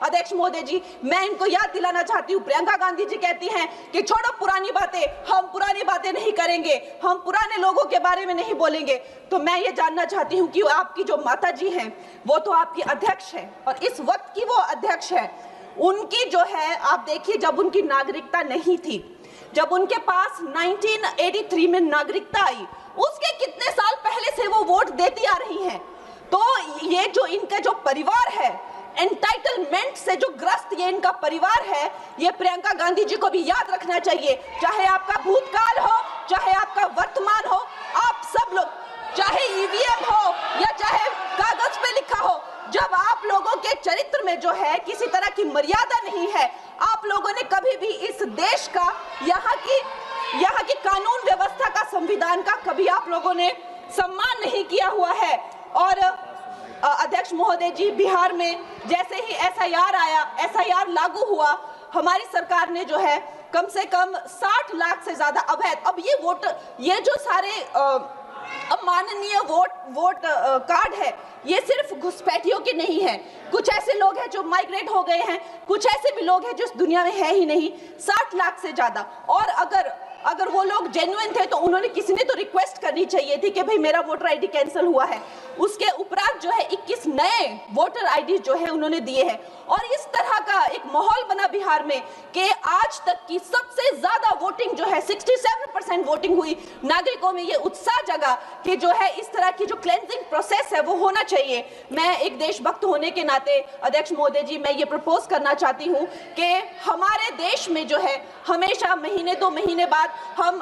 अध्यक्ष महोदय जी, मैं इनको याद दिलाना चाहती हूँ, प्रियंका गांधी जी कहती हैं कि छोड़ो पुरानी बातें, हम पुरानी बातें नहीं करेंगे, हम पुराने लोगों के बारे में नहीं बोलेंगे। तो मैं ये जानना चाहती हूँ कि आपकी जो माता जी हैं वो तो आपकी अध्यक्ष है और इस वक्त की वो अध्यक्ष है, उनकी जो है आप देखिए, जब उनकी नागरिकता नहीं थी, जब उनके पास 1983 में नागरिकता आई, उसके कितने साल पहले से वो वोट देती आ रही हैं। तो ये जो इनका जो परिवार है, एंटाइटलमेंट से जो ग्रस्त ये इनका परिवार है, ये प्रियंका गांधी जी को भी याद रखना चाहिए। चाहे आपका भूतकाल हो, चाहे आपका वर्तमान हो, आप सब लोग, चाहे ईवीएम हो या चाहे कागज पे लिखा हो, जब आप लोगों के चरित्र में जो है किसी तरह की मर्यादा नहीं है, आप लोगों ने कभी भी इस देश का, यहाँ की कानून व्यवस्था का, संविधान का कभी आप लोगों ने सम्मान नहीं किया हुआ है। और अध्यक्ष महोदय जी, बिहार में जैसे ही एसआईआर आया, एसआईआर लागू हुआ, हमारी सरकार ने जो है कम से कम 60 लाख से ज्यादा अवैध, अब ये वोट, ये जो सारे अमाननीय वोट कार्ड है, ये सिर्फ घुसपैठियों के नहीं है। कुछ ऐसे लोग हैं जो माइग्रेट हो गए हैं, कुछ ऐसे भी लोग हैं जो इस दुनिया में है ही नहीं। 60 लाख से ज्यादा। और अगर वो लोग जेन्युइन थे तो उन्होंने, किसी ने तो रिक्वेस्ट करनी चाहिए थी कि भाई मेरा वोटर आईडी कैंसिल हुआ है। उसके उपरांत जो है 21 नए वोटर आईडी जो है उन्होंने दिए हैं। और इस तरह का एक माहौल बना बिहार में कि आज तक की सबसे ज्यादा वोटिंग जो है, 67% वोटिंग हुई। नागरिकों में ये उत्साह जगा कि जो है इस तरह की जो क्लेंजिंग प्रोसेस है वो होना चाहिए। मैं एक देशभक्त होने के नाते अध्यक्ष महोदय जी, मैं ये प्रपोज करना चाहती हूँ कि हमारे देश में जो है हमेशा महीने 2 महीने बाद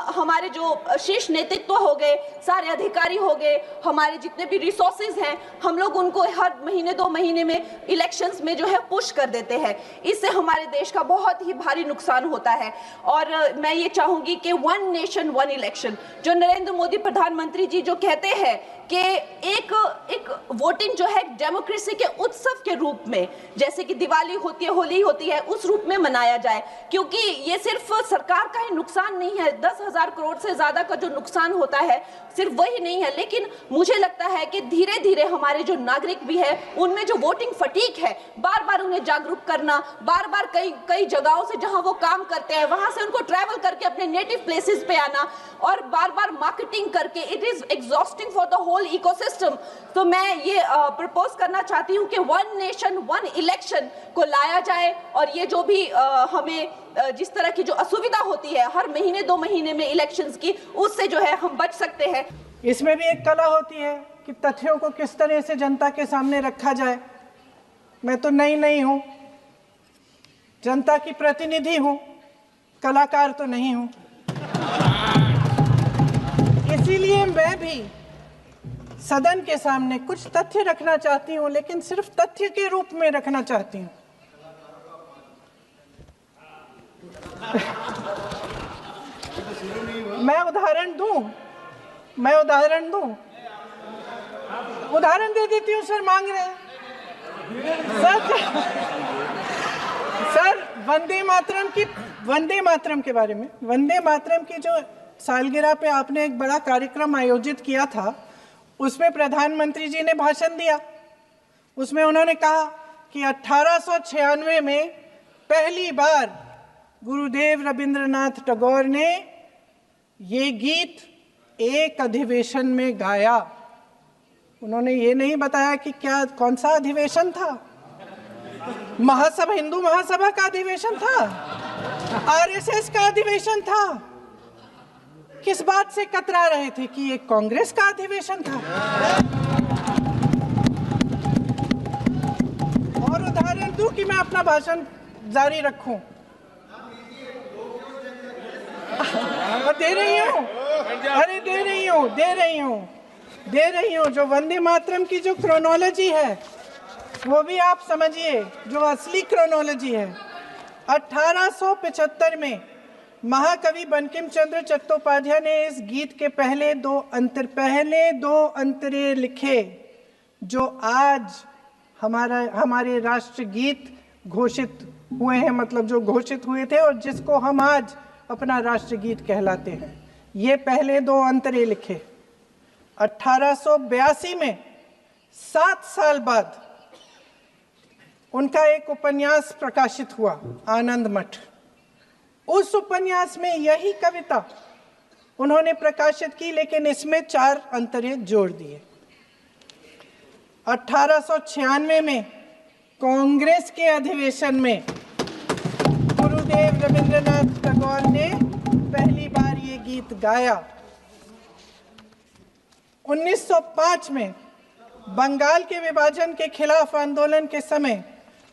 हमारे जो शीर्ष नेतृत्व हो गए, सारे अधिकारी हो गए, हमारे जितने भी रिसोर्सेज हैं, हम लोग उनको हर महीने 2 महीने में इलेक्शंस में जो है पुश कर देते हैं। इससे हमारे देश का बहुत ही भारी नुकसान होता है। और मैं ये चाहूंगी कि 1 नेशन 1 इलेक्शन, जो नरेंद्र मोदी प्रधानमंत्री जी जो कहते हैं कि एक वोटिंग जो है डेमोक्रेसी के उत्सव के रूप में, जैसे कि दिवाली होती है, होली होती है, उस रूप में मनाया जाए। क्योंकि ये सिर्फ सरकार का ही नुकसान नहीं है, 10,000 करोड़ से ज्यादा का जो नुकसान होता है सिर्फ वही नहीं है, लेकिन मुझे लगता है कि धीरे धीरे हमारे जो नागरिक भी है उनमें जो वोटिंग फटीक है, बार बार उन्हें जागरूक करना, बार बार कई जगहों से जहां वो काम करते हैं वहां से उनको ट्रैवल करके अपने नेटिव प्लेसेस पे आना और बार बार मार्केटिंग करके, it is exhausting for the whole ecosystem. तो मैं ये प्रपोज करना चाहती हूँ कि 1 नेशन 1 इलेक्शन को लाया जाए और ये जो भी हमें जिस तरह की जो असुविधा होती है हर महीने 2 महीने में इलेक्शंस की, उससे जो है हम बच सकते हैं। इसमें भी एक कला होती है कि तथ्यों को किस तरह से जनता के सामने रखा जाए। मैं तो नहीं हूँ, जनता की प्रतिनिधि हूँ, कलाकार तो नहीं हूँ। इसीलिए मैं भी सदन के सामने कुछ तथ्य रखना चाहती हूँ, लेकिन सिर्फ तथ्य के रूप में रखना चाहती हूँ। मैं उदाहरण दूं, उदाहरण दे देती हूँ। सर मांग रहे हैं सर वंदे मातरम के बारे में, वंदे मातरम की जो सालगिरह पे आपने एक बड़ा कार्यक्रम आयोजित किया था, उसमें प्रधानमंत्री जी ने भाषण दिया। उसमें उन्होंने कहा कि 1896 में पहली बार गुरुदेव रविंद्रनाथ टैगोर ने ये गीत एक अधिवेशन में गाया। उन्होंने ये नहीं बताया कि कौन सा अधिवेशन था। महासभा, हिंदू महासभा का अधिवेशन था, आरएसएस का अधिवेशन था। किस बात से कतरा रहे थे कि ये कांग्रेस का अधिवेशन था। और उदाहरण दूं कि मैं अपना भाषण जारी रखूं। दे रही हूं। जो वंदे मातरम की जो क्रोनोलॉजी है वो भी आप समझिए, जो असली क्रोनोलॉजी है। 1875 में महाकवि बंकिम चंद्र चट्टोपाध्याय ने इस गीत के पहले दो अंतरे लिखे, जो आज हमारे राष्ट्रगीत घोषित हुए हैं, मतलब जो घोषित हुए थे और जिसको हम आज अपना राष्ट्रगीत कहलाते हैं। ये पहले 2 अंतरे लिखे। 1882 में 7 साल बाद उनका एक उपन्यास प्रकाशित हुआ, आनंद मठ। उस उपन्यास में यही कविता उन्होंने प्रकाशित की, लेकिन इसमें 4 अंतरे जोड़ दिए। 1896 में कांग्रेस के अधिवेशन में गुरुदेव रविंद्रनाथ टैगोर ने पहली बार ये गीत गाया। 1905 में बंगाल के विभाजन के खिलाफ आंदोलन के समय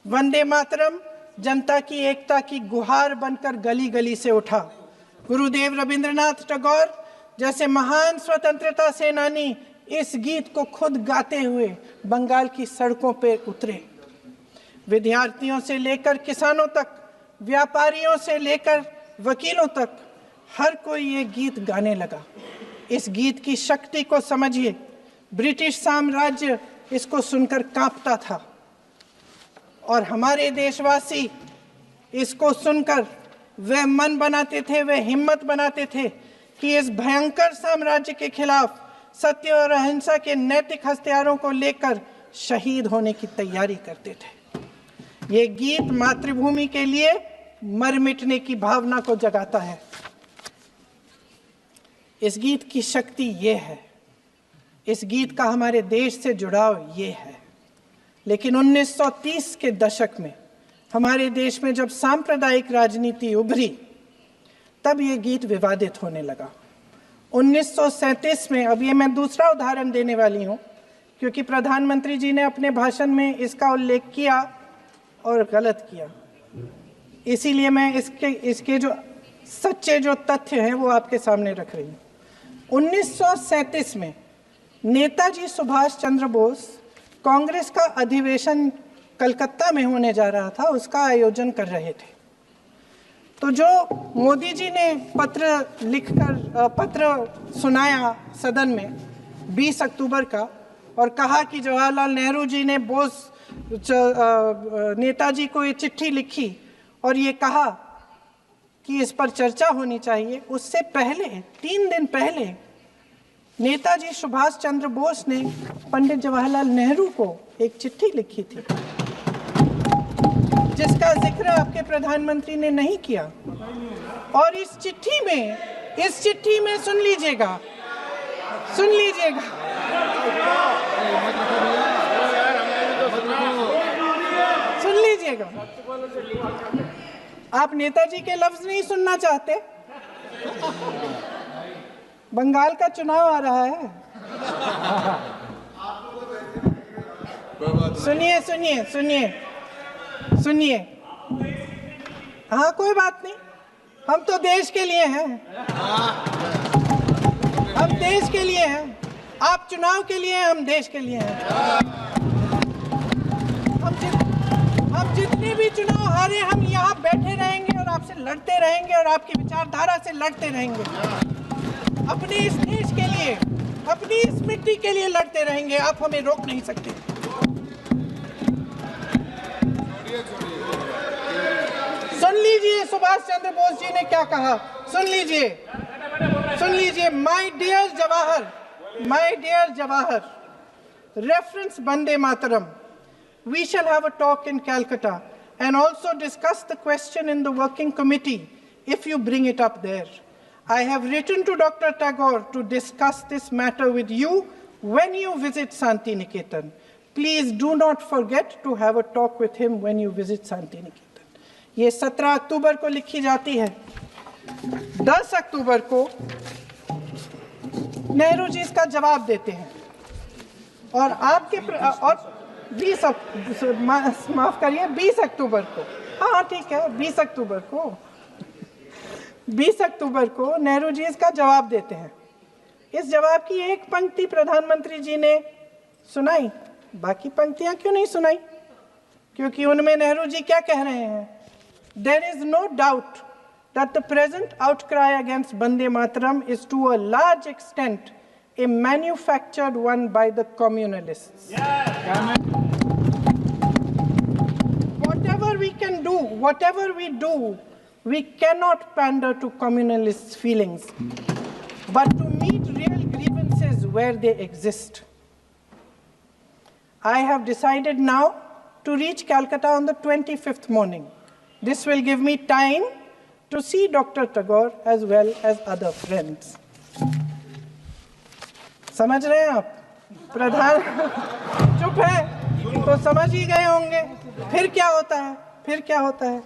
वंदे मातरम जनता की एकता की गुहार बनकर गली गली से उठा। गुरुदेव रविंद्रनाथ टैगोर जैसे महान स्वतंत्रता सेनानी इस गीत को खुद गाते हुए बंगाल की सड़कों पर उतरे। विद्यार्थियों से लेकर किसानों तक, व्यापारियों से लेकर वकीलों तक, हर कोई ये गीत गाने लगा। इस गीत की शक्ति को समझिए। ब्रिटिश साम्राज्य इसको सुनकर कांपता था और हमारे देशवासी इसको सुनकर वह मन बनाते थे, वह हिम्मत बनाते थे कि इस भयंकर साम्राज्य के खिलाफ सत्य और अहिंसा के नैतिक हथियारों को लेकर शहीद होने की तैयारी करते थे। ये गीत मातृभूमि के लिए मर मिटने की भावना को जगाता है। इस गीत की शक्ति ये है, इस गीत का हमारे देश से जुड़ाव ये है। लेकिन 1930 के दशक में हमारे देश में जब सांप्रदायिक राजनीति उभरी, तब ये गीत विवादित होने लगा। 1937 में, अब ये मैं दूसरा उदाहरण देने वाली हूँ क्योंकि प्रधानमंत्री जी ने अपने भाषण में इसका उल्लेख किया और गलत किया, इसीलिए मैं इसके जो सच्चे जो तथ्य हैं वो आपके सामने रख रही हूँ। 1937 में नेताजी सुभाष चंद्र बोस कांग्रेस का अधिवेशन कलकत्ता में होने जा रहा था, उसका आयोजन कर रहे थे। तो जो मोदी जी ने पत्र सुनाया सदन में 20 अक्टूबर का और कहा कि जवाहरलाल नेहरू जी ने नेताजी को ये चिट्ठी लिखी और ये कहा कि इस पर चर्चा होनी चाहिए, उससे पहले 3 दिन पहले नेताजी सुभाष चंद्र बोस ने पंडित जवाहरलाल नेहरू को एक चिट्ठी लिखी थी जिसका जिक्र आपके प्रधानमंत्री ने नहीं किया। और इस चिट्ठी में सुन लीजिएगा, आप नेताजी के लफ्ज नहीं सुनना चाहते? बंगाल का चुनाव आ रहा है। सुनिए। हाँ, कोई बात नहीं, हम तो देश के लिए हैं, हम देश के लिए हैं। आप चुनाव के लिए हैं, हम देश के लिए हैं। हम जितने भी चुनाव हारे, हम यहाँ बैठे रहेंगे और आपसे लड़ते रहेंगे और आपकी विचारधारा से लड़ते रहेंगे। अपने इस देश के लिए, अपनी इस मिट्टी के लिए लड़ते रहेंगे। आप हमें रोक नहीं सकते। सुन लीजिए सुभाष चंद्र बोस जी ने क्या कहा, सुन लीजिए। My dear Jawahar, reference Vande Mataram, we shall have a talk in Calcutta and also discuss the question in the working committee if you bring it up there. I have written to Dr. Tagore to discuss this matter with you when you visit Santi Niketan. Please do not forget to have a talk with him when you visit Santi Niketan. ये 17 अक्टूबर को लिखी जाती है। 10 अक्टूबर को नेहरू जी इसका जवाब देते हैं और और 20 अक्टूबर को, हाँ ठीक है, 20 अक्टूबर को नेहरू जी इसका जवाब देते हैं। इस जवाब की एक पंक्ति प्रधानमंत्री जी ने सुनाई, बाकी पंक्तियां क्यों नहीं सुनाई? क्योंकि उनमें नेहरू जी क्या कह रहे हैं? There is no doubt that the present outcry against Vande Mataram is to a large extent a manufactured one by the communalists. Whatever we do, we cannot pander to communalists' feelings, but to meet real grievances where they exist. I have decided now to reach Calcutta on the 25th morning. This will give me time to see Dr. Tagore as well as other friends. समझ रहे हैं आप? प्रधान चुप है तो समझ ही गए होंगे। फिर क्या होता है?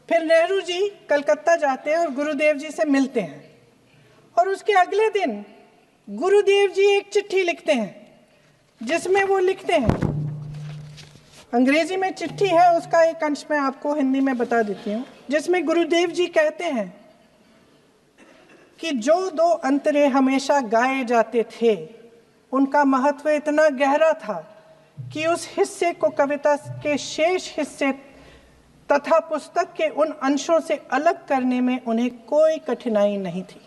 फिर नेहरू जी कलकत्ता जाते हैं और गुरुदेव जी से मिलते हैं, और उसके अगले दिन गुरुदेव जी एक चिट्ठी लिखते हैं जिसमें वो लिखते हैं, अंग्रेजी में चिट्ठी है, उसका एक अंश मैं आपको हिंदी में बता देती हूँ, जिसमें गुरुदेव जी कहते हैं कि जो दो अंतरे हमेशा गाए जाते थे उनका महत्व इतना गहरा था कि उस हिस्से को कविता के शेष हिस्से तथा पुस्तक के उन अंशों से अलग करने में उन्हें कोई कठिनाई नहीं थी।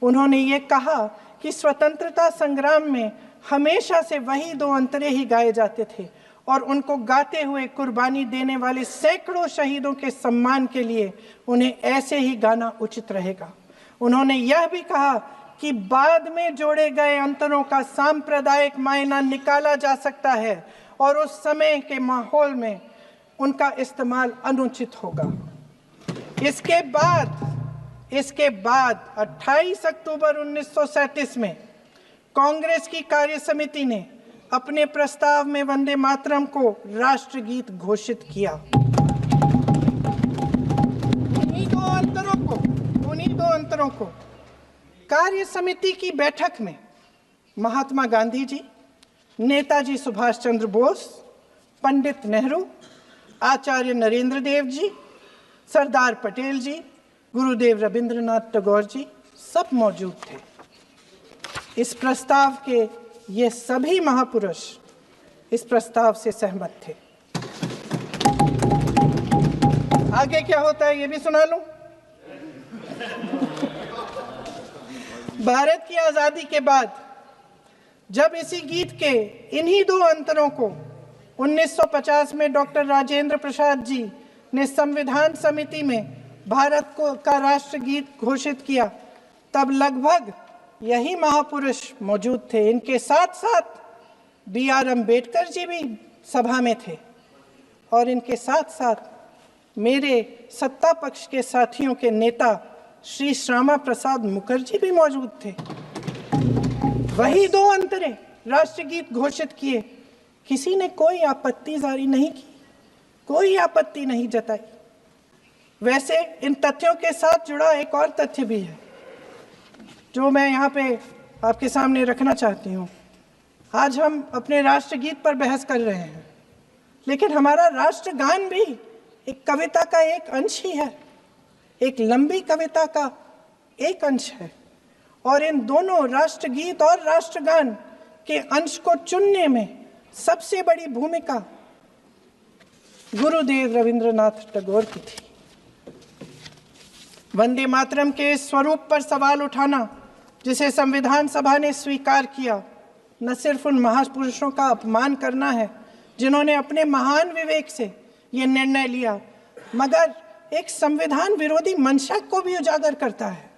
उन्होंने ये कहा कि स्वतंत्रता संग्राम में हमेशा से वही दो अंतरे ही गाए जाते थे और उनको गाते हुए कुर्बानी देने वाले सैकड़ों शहीदों के सम्मान के लिए उन्हें ऐसे ही गाना उचित रहेगा। उन्होंने यह भी कहा कि बाद में जोड़े गए अंतरों का सांप्रदायिक मायना निकाला जा सकता है और उस समय के माहौल में उनका इस्तेमाल अनुचित होगा। इसके बाद 28 अक्टूबर 1937 में कांग्रेस की कार्य समिति ने अपने प्रस्ताव में वंदे मातरम को राष्ट्रगीत घोषित किया। उन्हीं दो अंतरों को कार्य समिति की बैठक में महात्मा गांधी जी, नेताजी सुभाष चंद्र बोस, पंडित नेहरू, आचार्य नरेंद्र देव जी, सरदार पटेल जी, गुरुदेव रविंद्रनाथ टैगोर जी सब मौजूद थे। इस प्रस्ताव के ये सभी महापुरुष इस प्रस्ताव से सहमत थे। आगे क्या होता है ये भी सुना लूं। भारत की आजादी के बाद जब इसी गीत के इन्हीं दो अंतरों को 1950 में डॉक्टर राजेंद्र प्रसाद जी ने संविधान समिति में भारत का राष्ट्रगीत घोषित किया, तब लगभग यही महापुरुष मौजूद थे। इनके साथ साथ B.R. अम्बेडकर जी भी सभा में थे और इनके साथ साथ मेरे सत्ता पक्ष के साथियों के नेता श्री श्यामा प्रसाद मुखर्जी भी मौजूद थे। वही दो अंतरे राष्ट्रगीत घोषित किए, किसी ने कोई आपत्ति जारी नहीं की, कोई आपत्ति नहीं जताई। वैसे इन तथ्यों के साथ जुड़ा एक और तथ्य भी है जो मैं यहाँ पे आपके सामने रखना चाहती हूँ। आज हम अपने राष्ट्रगीत पर बहस कर रहे हैं, लेकिन हमारा राष्ट्रगान भी एक कविता का एक अंश ही है, एक लंबी कविता का एक अंश है। और इन दोनों राष्ट्रगीत और राष्ट्रगान के अंश को चुनने में सबसे बड़ी भूमिका गुरुदेव रविंद्रनाथ टैगोर की थी। वंदे मातरम के इस स्वरूप पर सवाल उठाना, जिसे संविधान सभा ने स्वीकार किया, न सिर्फ उन महापुरुषों का अपमान करना है जिन्होंने अपने महान विवेक से ये निर्णय लिया, मगर एक संविधान विरोधी मंशा को भी उजागर करता है।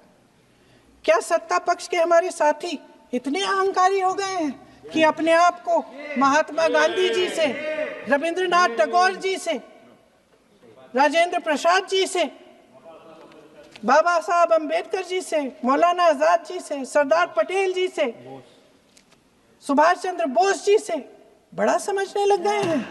क्या सत्ता पक्ष के हमारे साथी इतने अहंकारी हो गए हैं कि अपने आप को महात्मा गांधी जी से, रविंद्रनाथ टैगोर जी से, राजेंद्र प्रसाद जी से, बाबा साहब अम्बेडकर जी से, मौलाना आजाद जी से, सरदार पटेल जी से, सुभाष चंद्र बोस जी से बड़ा समझने लग गए हैं?